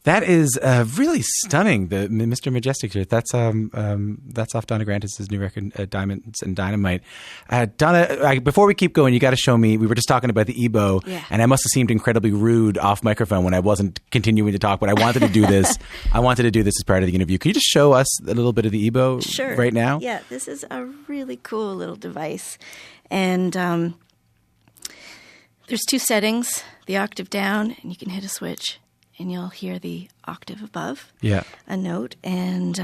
That is really stunning. The Mr. Majestic here. That's off Donna Grantis' new record, Diamonds and Dynamite. Donna, before we keep going, you got to show me. We were just talking about the EBow, and I must have seemed incredibly rude off microphone when I wasn't continuing to talk. But I wanted to do this. I wanted to do this as part of the interview. Can you just show us a little bit of the EBow right now? Yeah, this is a really cool little device, and there's 2 settings: the octave down, and you can hit a switch, and you'll hear the octave above, a note, and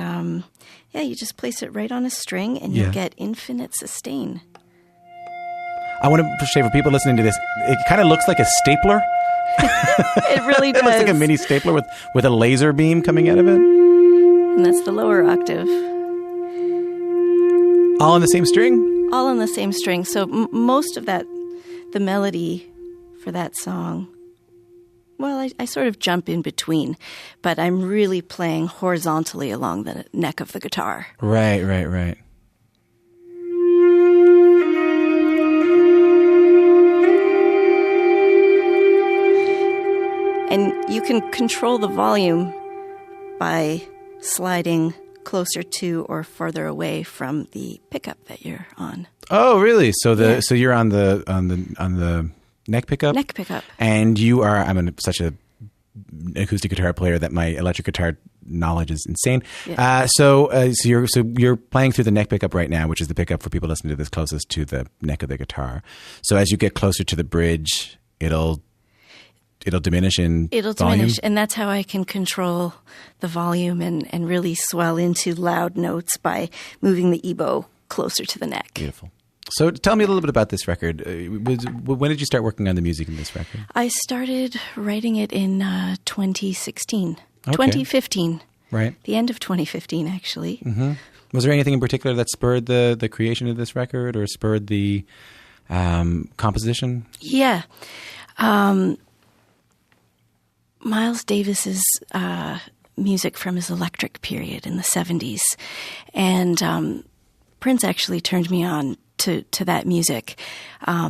you just place it right on a string, and you'll get infinite sustain. I want to say for people listening to this, it kind of looks like a stapler. It really does. It looks like a mini stapler with a laser beam coming out of it. And that's the lower octave. All on the same string? All on the same string. So most of that, the melody for that song, well, I sort of jump in between, but I'm really playing horizontally along the neck of the guitar. Right. And you can control the volume by sliding closer to or further away from the pickup that you're on. Oh, really? So so you're on the neck pickup? Neck pickup. And you are, such a acoustic guitar player that my electric guitar knowledge is insane. Yeah. So you're playing through the neck pickup right now, which is the pickup for people listening to this closest to the neck of the guitar. So as you get closer to the bridge, it'll diminish in volume? And that's how I can control the volume and really swell into loud notes by moving the EBow closer to the neck. Beautiful. So tell me a little bit about this record. When did you start working on the music in this record? I started writing it in 2016. Okay. 2015. Right. The end of 2015, actually. Mm-hmm. Was there anything in particular that spurred the creation of this record or spurred the composition? Yeah. Miles Davis's music from his Electric period in the 70s. And Prince actually turned me on to that music.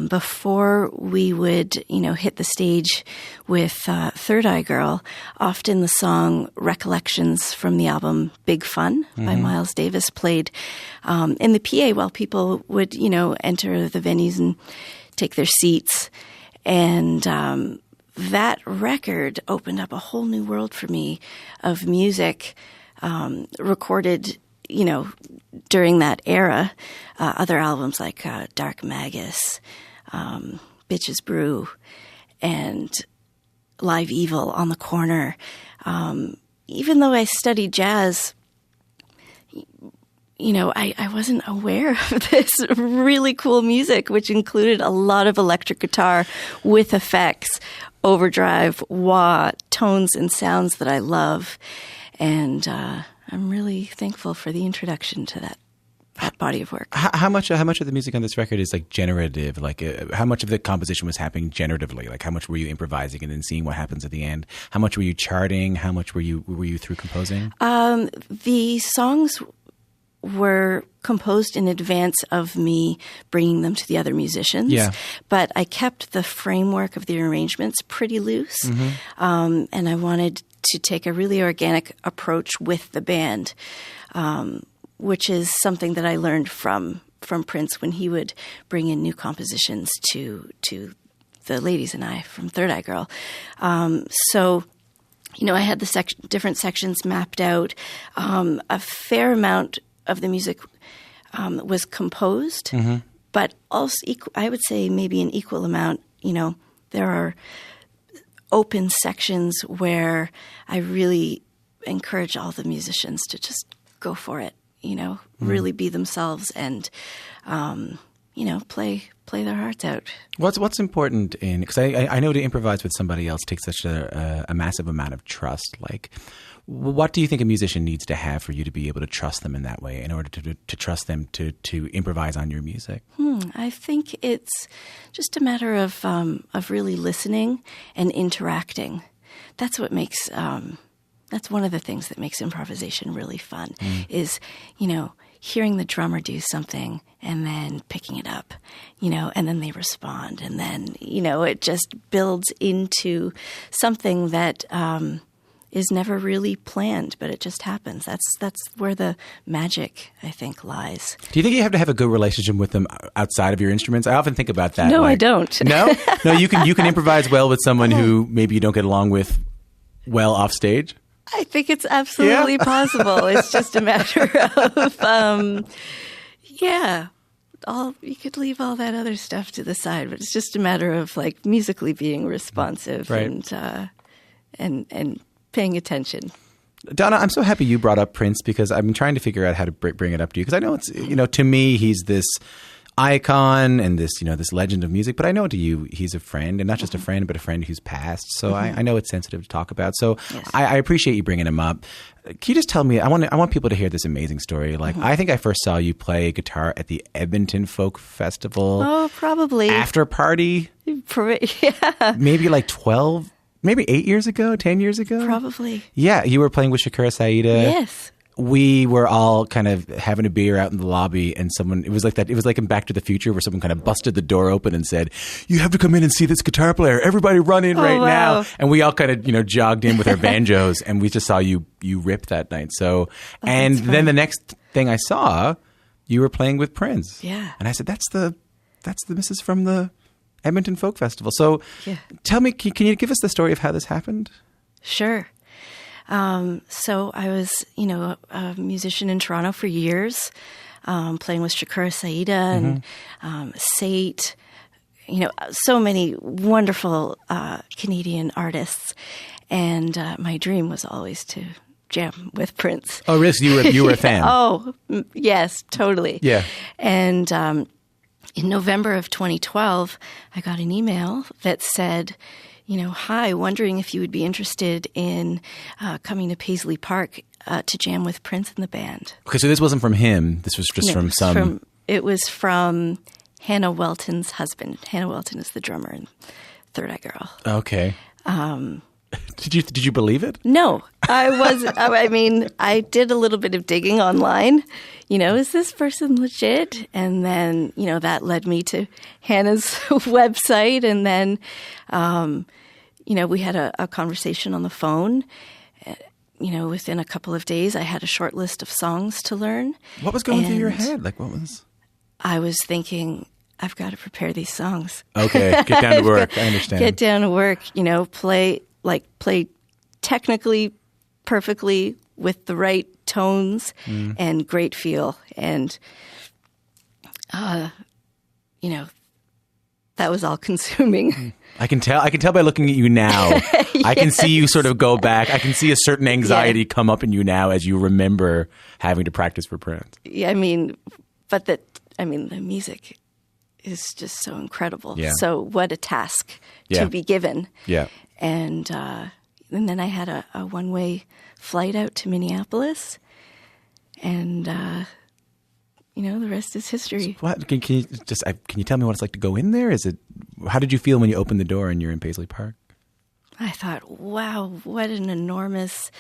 Before we would, hit the stage with Third Eye Girl, often the song Recollections from the album Big Fun by Miles Davis played in the PA while people would, enter the venues and take their seats. And that record opened up a whole new world for me of music recorded, during that era. Other albums like Dark Magus, Bitches Brew, and Live Evil on the Corner. Even though I studied jazz, I wasn't aware of this really cool music, which included a lot of electric guitar with effects, overdrive, wah, tones and sounds that I love. And I'm really thankful for the introduction to that body of work. How much of the music on this record is like generative? Like how much of the composition was happening generatively? Like how much were you improvising and then seeing what happens at the end? How much were you charting? How much were you through composing? The songs were composed in advance of me bringing them to the other musicians. Yeah. But I kept the framework of the arrangements pretty loose. Mm-hmm. And I wanted to take a really organic approach with the band, which is something that I learned from Prince when he would bring in new compositions to the ladies and I from Third Eye Girl. So I had the different sections mapped out. A fair amount of the music was composed, but also I would say maybe an equal amount. There are open sections where I really encourage all the musicians to just go for it, really be themselves and, play their hearts out. What's important because I know to improvise with somebody else takes such a massive amount of trust. Like, what do you think a musician needs to have for you to be able to trust them in that way, in order to trust them to improvise on your music? I think it's just a matter of really listening and interacting. That's what makes that's one of the things that makes improvisation really fun. Is hearing the drummer do something and then picking it up, and then they respond, and then it just builds into something that is never really planned, but it just happens. That's where the magic, I think, lies. Do you think you have to have a good relationship with them outside of your instruments? I often think about that. No, I don't. No? No, you can improvise well with someone who maybe you don't get along with well off stage? I think it's absolutely possible. It's just a matter of, you could leave all that other stuff to the side, but it's just a matter of like musically being responsive and paying attention. Donna, I'm so happy you brought up Prince because I've been trying to figure out how to bring it up to you because I know it's, to me, he's this icon and this, this legend of music, but I know to you, he's a friend, and not just a friend, but a friend who's passed. So I know it's sensitive to talk about. So yes. I appreciate you bringing him up. Can you just tell me, I want people to hear this amazing story. Like, I think I first saw you play guitar at the Edmonton Folk Festival. Oh, probably. After party. Yeah. Maybe like 12, maybe 8 years ago, 10 years ago. Probably. Yeah. You were playing with Shakira Saida. Yes. We were all kind of having a beer out in the lobby, and it was like in Back to the Future where someone kind of busted the door open and said, "You have to come in and see this guitar player. Everybody run in right now." And we all kind of, jogged in with our banjos, and we just saw you rip that night. So, and then the next thing I saw, you were playing with Prince. Yeah. And I said, that's the missus from the Edmonton Folk Festival. So tell me, can you give us the story of how this happened? Sure. So I was, a musician in Toronto for years, playing with Shakira Saida and Sate, so many wonderful Canadian artists. And my dream was always to jam with Prince. Oh, really? You were a fan? Oh, yes, totally. Yeah. And in November of 2012, I got an email that said, hi, wondering if you would be interested in coming to Paisley Park to jam with Prince and the band. Okay, so this wasn't from him. This was just from some... It was from Hannah Welton's husband. Hannah Welton is the drummer in Third Eye Girl. Okay. Did you believe it? No. I did a little bit of digging online. Is this person legit? And then, that led me to Hannah's website. And then, we had a conversation on the phone. Within a couple of days, I had a short list of songs to learn. What was going through your head? Like, what was... I was thinking, I've got to prepare these songs. Okay, get down to work. I understand. Get down to work, play technically perfectly with the right tones and great feel. And, that was all consuming. I can tell by looking at you now. Yes. I can see you sort of go back. I can see a certain anxiety come up in you now as you remember having to practice for Prince. Yeah, the music is just so incredible. Yeah. So what a task to be given. Yeah. And then I had a one-way flight out to Minneapolis, and the rest is history. So what can you tell me what it's like to go in there? How did you feel when you opened the door and you're in Paisley Park? I thought, wow, what an enormous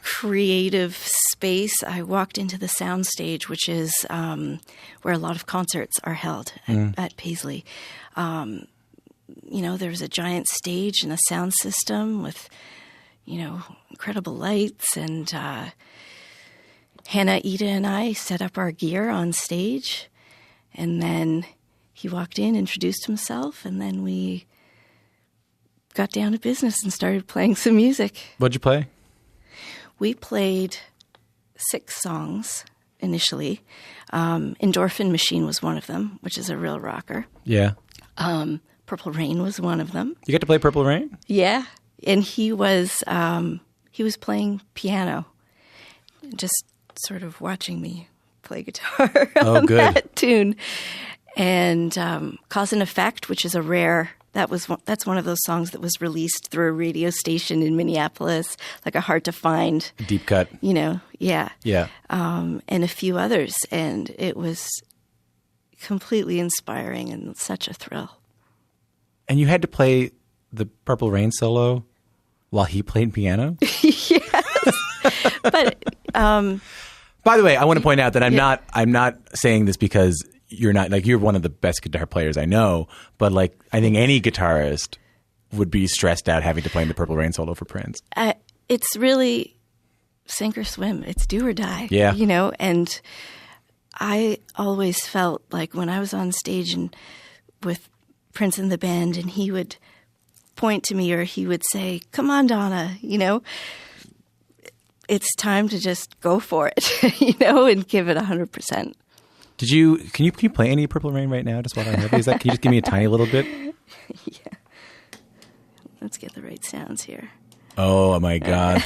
creative space. I walked into the soundstage, which is where a lot of concerts are held at Paisley. There was a giant stage and a sound system with, incredible lights. And Hannah, Ida, and I set up our gear on stage. And then he walked in, introduced himself, and then we got down to business and started playing some music. What'd you play? We played 6 songs initially. Endorphin Machine was one of them, which is a real rocker. Yeah. Purple Rain was one of them. You got to play Purple Rain? Yeah. And he was playing piano, just sort of watching me play guitar on that tune. And Cause and Effect, which is a rare... That's one of those songs that was released through a radio station in Minneapolis, like a hard to find deep cut. Yeah. Yeah. And a few others, and it was completely inspiring and such a thrill. And you had to play the Purple Rain solo while he played piano? Yes. But by the way, I want to point out that I'm not saying this because you're not you're one of the best guitar players I know, but I think any guitarist would be stressed out having to play the Purple Rain solo for Prince. it's really sink or swim. It's do or die. Yeah. And I always felt like when I was on stage and with Prince and the band, and he would point to me or he would say, "Come on, Donna," it's time to just go for it, and give it 100%. Can you play any Purple Rain right now? Just while I have you? Can you just give me a tiny little bit? Yeah. Let's get the right sounds here. Oh my God.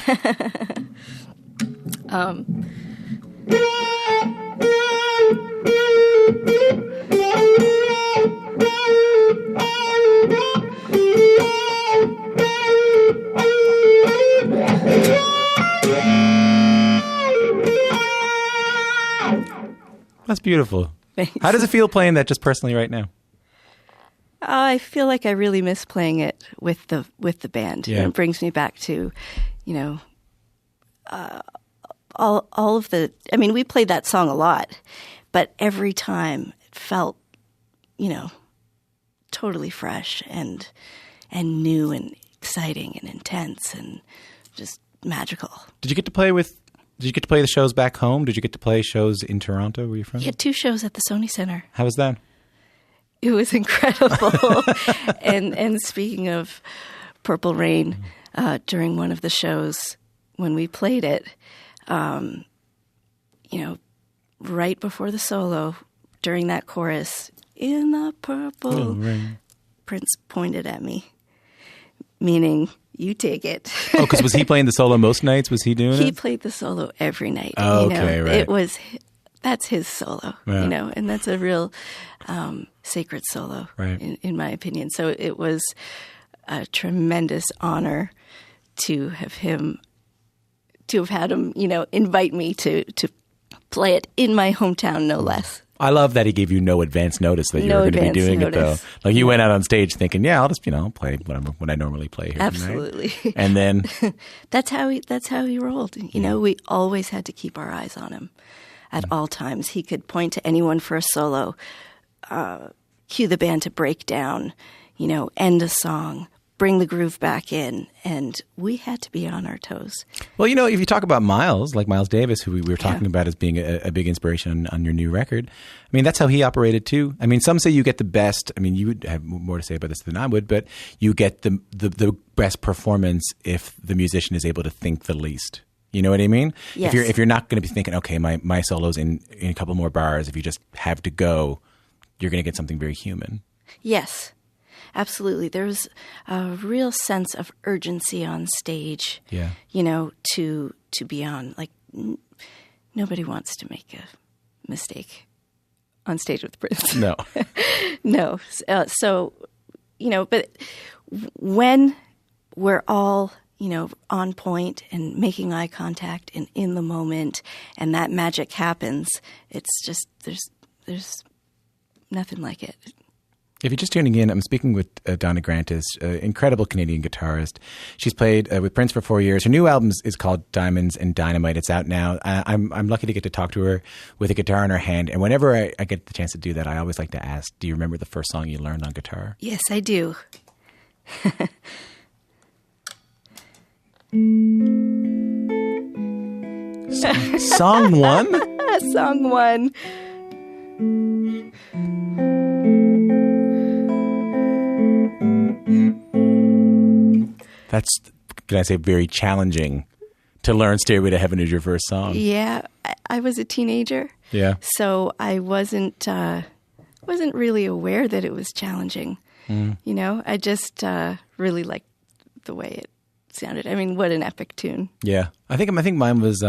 That's beautiful. Thanks. How does it feel playing that just personally right now? I feel like I really miss playing it with the band. Yeah. It brings me back to, all of the. I mean, we played that song a lot, but every time it felt, totally fresh and new and exciting and intense and just magical. Did you get to play the shows back home? Did you get to play shows in Toronto where you're from? We had 2 shows at the Sony Center. How was that? It was incredible. and speaking of Purple Rain, during one of the shows when we played it, right before the solo, during that chorus, "In the Purple Rain," Prince pointed at me, meaning, "You take it." Oh, because was he playing the solo most nights? Was he doing it? He played the solo every night. Oh, okay, right. That's his solo, Yeah. And that's a real sacred solo, Right. in my opinion. So it was a tremendous honor to have had him, invite me to play it in my hometown, no less. I love that he gave you no advance notice that you were going to be doing it, though. Like you went out on stage thinking, "Yeah, I'll just play what I normally play here Absolutely. tonight." And then that's how he rolled. We always had to keep our eyes on him at all times. He could point to anyone for a solo, cue the band to break down, end a song, bring the groove back in, and we had to be on our toes. Well, if you talk about Miles, like Miles Davis, who we were talking about as being a big inspiration on your new record, I mean, that's how he operated too. I mean, some say you get the best. I mean, you would have more to say about this than I would, but you get the best performance if the musician is able to think the least. You know what I mean? Yes. If you're not going to be thinking, okay, my solo's in a couple more bars, if you just have to go, you're going to get something very human. Yes. Absolutely. There's a real sense of urgency on stage, Yeah. To be on. Like, nobody wants to make a mistake on stage with Prince. No. No. But when we're all, on point and making eye contact and in the moment and that magic happens, it's just, there's nothing like it. If you're just tuning in, I'm speaking with Donna Grantis, incredible Canadian guitarist. She's played with Prince for 4 years. Her new album is called Diamonds and Dynamite. It's out now. I'm lucky to get to talk to her with a guitar in her hand. And whenever I get the chance to do that, I always like to ask, do you remember the first song you learned on guitar? Yes, I do. Song 1? Song 1. That's, can I say, very challenging to learn Stairway to Heaven as your first song. Yeah, I was a teenager. Yeah. So I wasn't really aware that it was challenging. I just really liked the way it sounded. I mean, what an epic tune. Yeah. I think mine was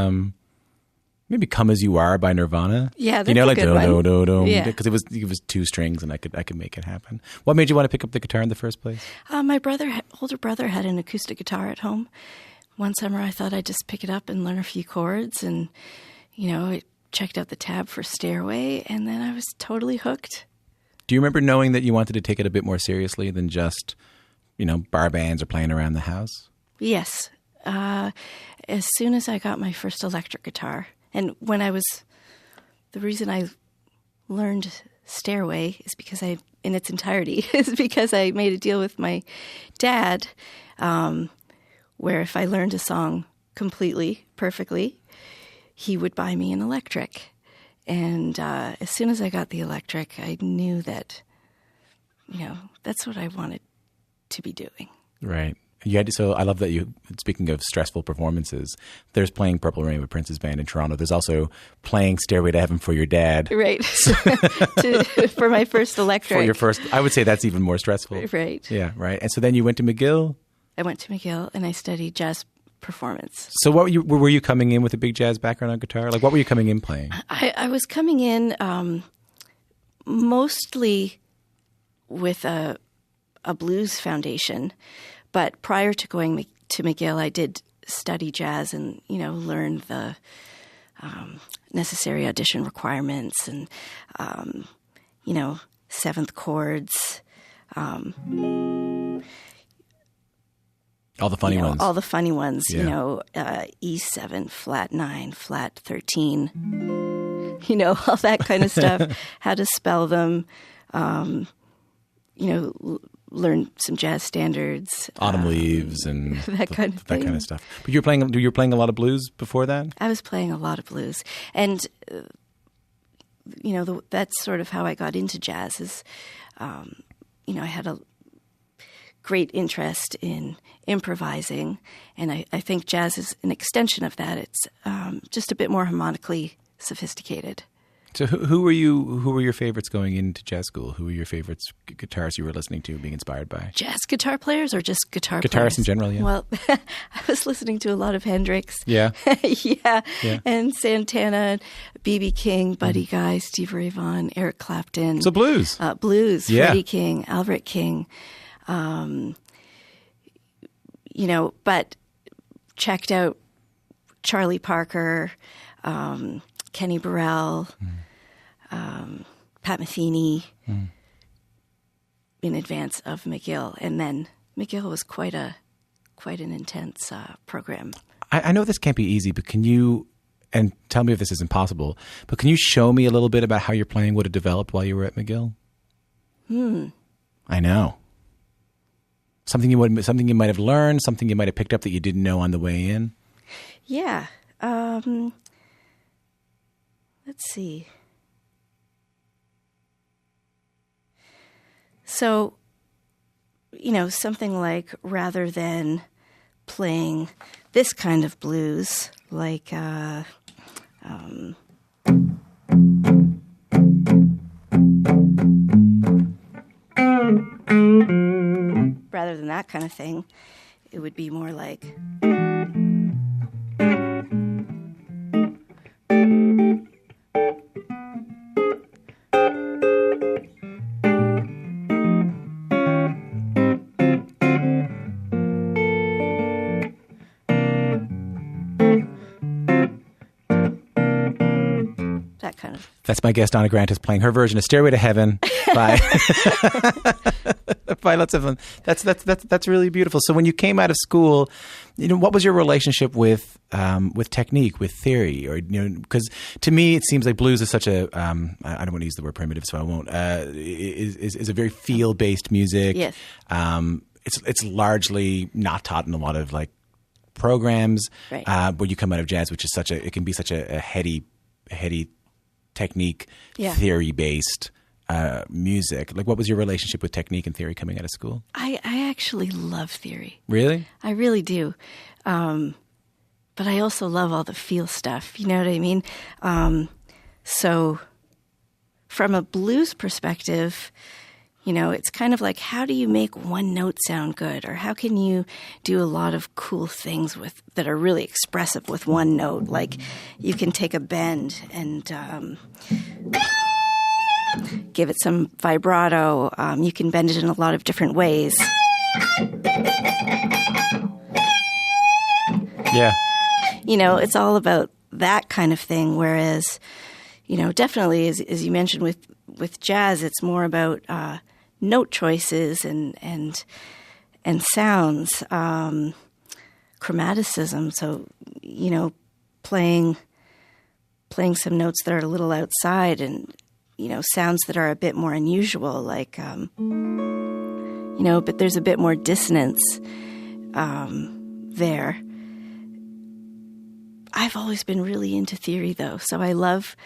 maybe "Come As You Are" by Nirvana. Yeah, that's a good one. Do. Yeah. Because it was 2 strings and I could make it happen. What made you want to pick up the guitar in the first place? My older brother had an acoustic guitar at home. One summer I thought I'd just pick it up and learn a few chords, and I checked out the tab for Stairway, and then I was totally hooked. Do you remember knowing that you wanted to take it a bit more seriously than just, bar bands or playing around the house? Yes. As soon as I got my first electric guitar, and the reason I learned Stairway is because in its entirety, is because I made a deal with my dad, where if I learned a song completely, perfectly, he would buy me an electric. And as soon as I got the electric, I knew that, that's what I wanted to be doing. Right. So I love that speaking of stressful performances, there's playing Purple Rain with Prince's band in Toronto. There's also playing Stairway to Heaven for your dad. Right. For my first electric. For your first, I would say that's even more stressful. Right. Yeah, right. And so then you went to McGill? I went to McGill and I studied jazz performance. So were you coming in with a big jazz background on guitar? Like what were you coming in playing? I was coming in mostly with a blues foundation. But prior to going to McGill, I did study jazz and, learn the necessary audition requirements and, seventh chords. All the funny ones. All the funny ones, Yeah. E7, flat 9, flat 13, all that kind of stuff, how to spell them, learn some jazz standards, Autumn Leaves and that kind of thing. That kind of stuff. But you were playing a lot of blues before that? I was playing a lot of blues, and that's sort of how I got into jazz. Is I had a great interest in improvising, and I think jazz is an extension of that. It's just a bit more harmonically sophisticated. So who were your favorites going into jazz school? Who were your favorites guitarists you were listening to, being inspired by? Jazz guitar players or just guitarists Guitarists in general, yeah. Well, I was listening to a lot of Hendrix. Yeah. Yeah. And Santana, B.B. King, Buddy Guy, Stevie Ray Vaughan, Eric Clapton. So blues. Blues, Yeah. Freddie King, Albert King. But checked out Charlie Parker, Kenny Burrell, Pat Metheny in advance of McGill. And then McGill was quite an intense program. I know this can't be easy, but can you, and tell me if this is impossible, but can you show me a little bit about how your playing would have developed while you were at McGill? I know. Something you might have learned, something you might have picked up that you didn't know on the way in? Yeah. Let's see. So, something like rather than playing this kind of blues, like rather than that kind of thing, it would be more like. That's my guest, Donna Grantis, playing her version of "Stairway to Heaven" by Lots of Fun. That's really beautiful. So, when you came out of school, what was your relationship with technique, with theory, or because to me it seems like blues is such a I don't want to use the word primitive, so I won't. Is a very feel based music. Yes. It's largely not taught in a lot of like programs. Right. Where you come out of jazz, which is it can be such a heady technique, Yeah. theory-based music. Like, what was your relationship with technique and theory coming out of school? I actually love theory. Really? I really do. But I also love all the feel stuff. You know what I mean? So from a blues perspective, it's kind of like, how do you make one note sound good? Or how can you do a lot of cool things that are really expressive with one note? Like you can take a bend and give it some vibrato. You can bend it in a lot of different ways. Yeah. It's all about that kind of thing. Whereas, definitely, as you mentioned with jazz, it's more about note choices and sounds, chromaticism. So, playing some notes that are a little outside and, sounds that are a bit more unusual, like, but there's a bit more dissonance there. I've always been really into theory, though, so I love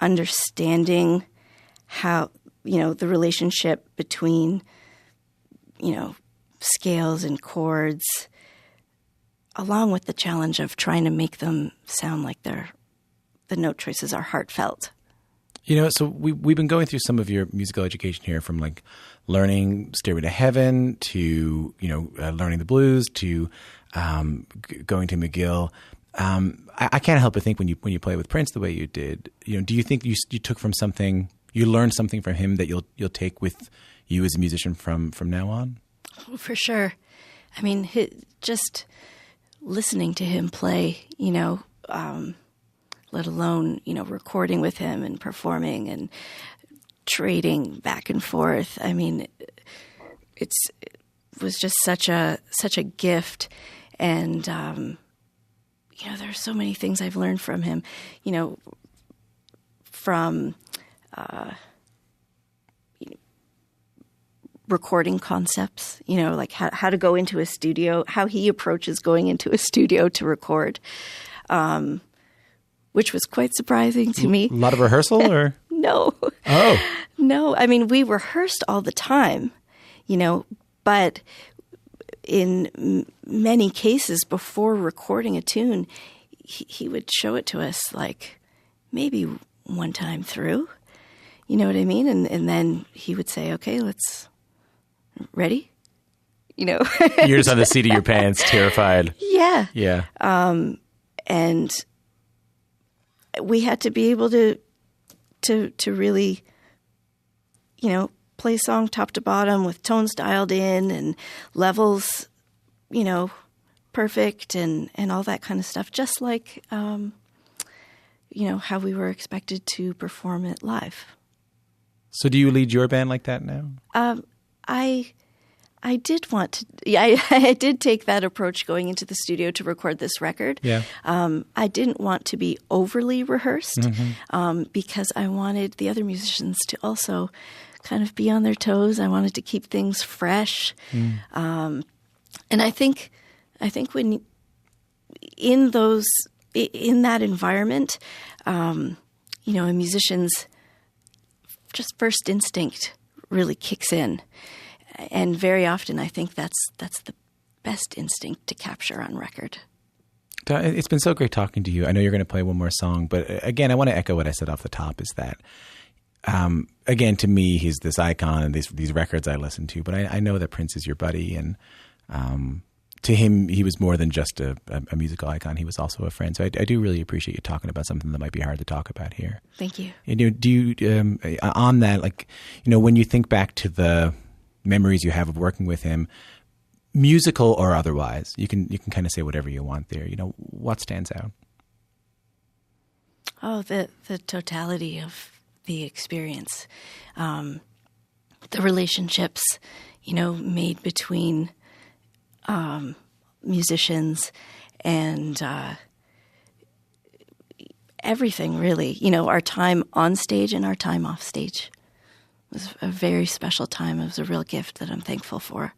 understanding how, the relationship between, scales and chords, along with the challenge of trying to make them sound like the note choices are heartfelt. So we've been going through some of your musical education here, from like learning Stairway to Heaven to, learning the blues to going to McGill. I can't help but think when you play with Prince the way you did, do you think you took from something, you learned something from him that you'll take with you as a musician from now on? Oh, for sure. I mean, just listening to him play, let alone, recording with him and performing and trading back and forth. I mean, it was just such a gift. And, there are so many things I've learned from him, from recording concepts, like how to go into a studio, how he approaches going into a studio to record, which was quite surprising to me. A lot of rehearsal, or? No. Oh. No. I mean, we rehearsed all the time, but in many cases before recording a tune, he would show it to us like maybe one time through, you know what I mean? And then he would say, okay, let's ready, You're just on the seat of your pants, terrified. Yeah. Yeah. And we had to be able to really, play a song top to bottom with tones dialed in and levels, perfect and all that kind of stuff. Just like, how we were expected to perform it live. So do you lead your band like that now? I did want to. Yeah, I did take that approach going into the studio to record this record. Yeah. I didn't want to be overly rehearsed because I wanted the other musicians to also kind of be on their toes. I wanted to keep things fresh, and I think when in that environment, a musician's just first instinct really kicks in. And very often, I think that's the best instinct to capture on record. It's been so great talking to you. I know you're going to play one more song, but again, I want to echo what I said off the top, is that, again, to me, he's this icon and these records I listen to, but I know that Prince is your buddy, and to him, he was more than just a musical icon. He was also a friend. So I do really appreciate you talking about something that might be hard to talk about here. Thank you. Do you, on that, when you think back to the memories you have of working with him, musical or otherwise, you can kind of say whatever you want there. What stands out? Oh, the totality of the experience, the relationships, made between musicians and everything, really. Our time on stage and our time off stage. It was a very special time. It was a real gift that I'm thankful for.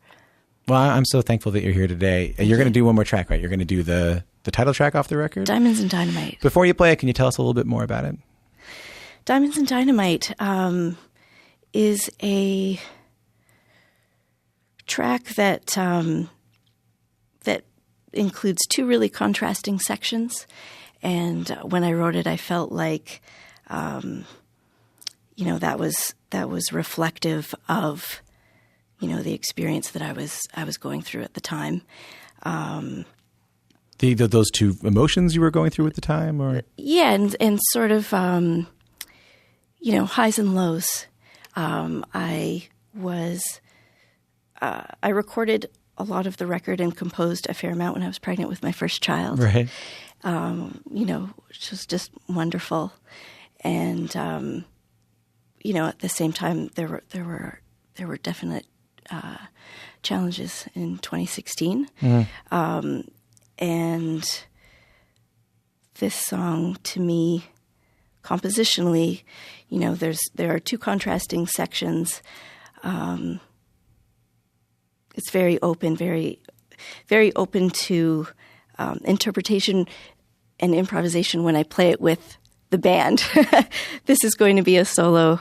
Well, I'm so thankful that you're here today. You're going to do one more track, right? You're going to do the title track off the record? Diamonds and Dynamite. Before you play it, can you tell us a little bit more about it? Diamonds and Dynamite is a track that that includes two really contrasting sections. And when I wrote it, I felt like that was reflective of, the experience that I was going through at the time. Those two emotions you were going through at the time, or? Yeah, and sort of, highs and lows. I recorded a lot of the record and composed a fair amount when I was pregnant with my first child. Right. Which was just wonderful. And, at the same time, there were definite challenges in 2016. Mm-hmm. And this song, to me, compositionally, there are two contrasting sections. It's very open, very very open to interpretation and improvisation when I play it with the band. This is going to be a solo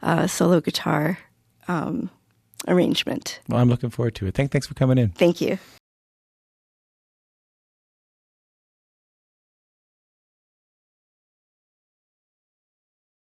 guitar arrangement. Well, I'm looking forward to it. Thanks for coming in. Thank you.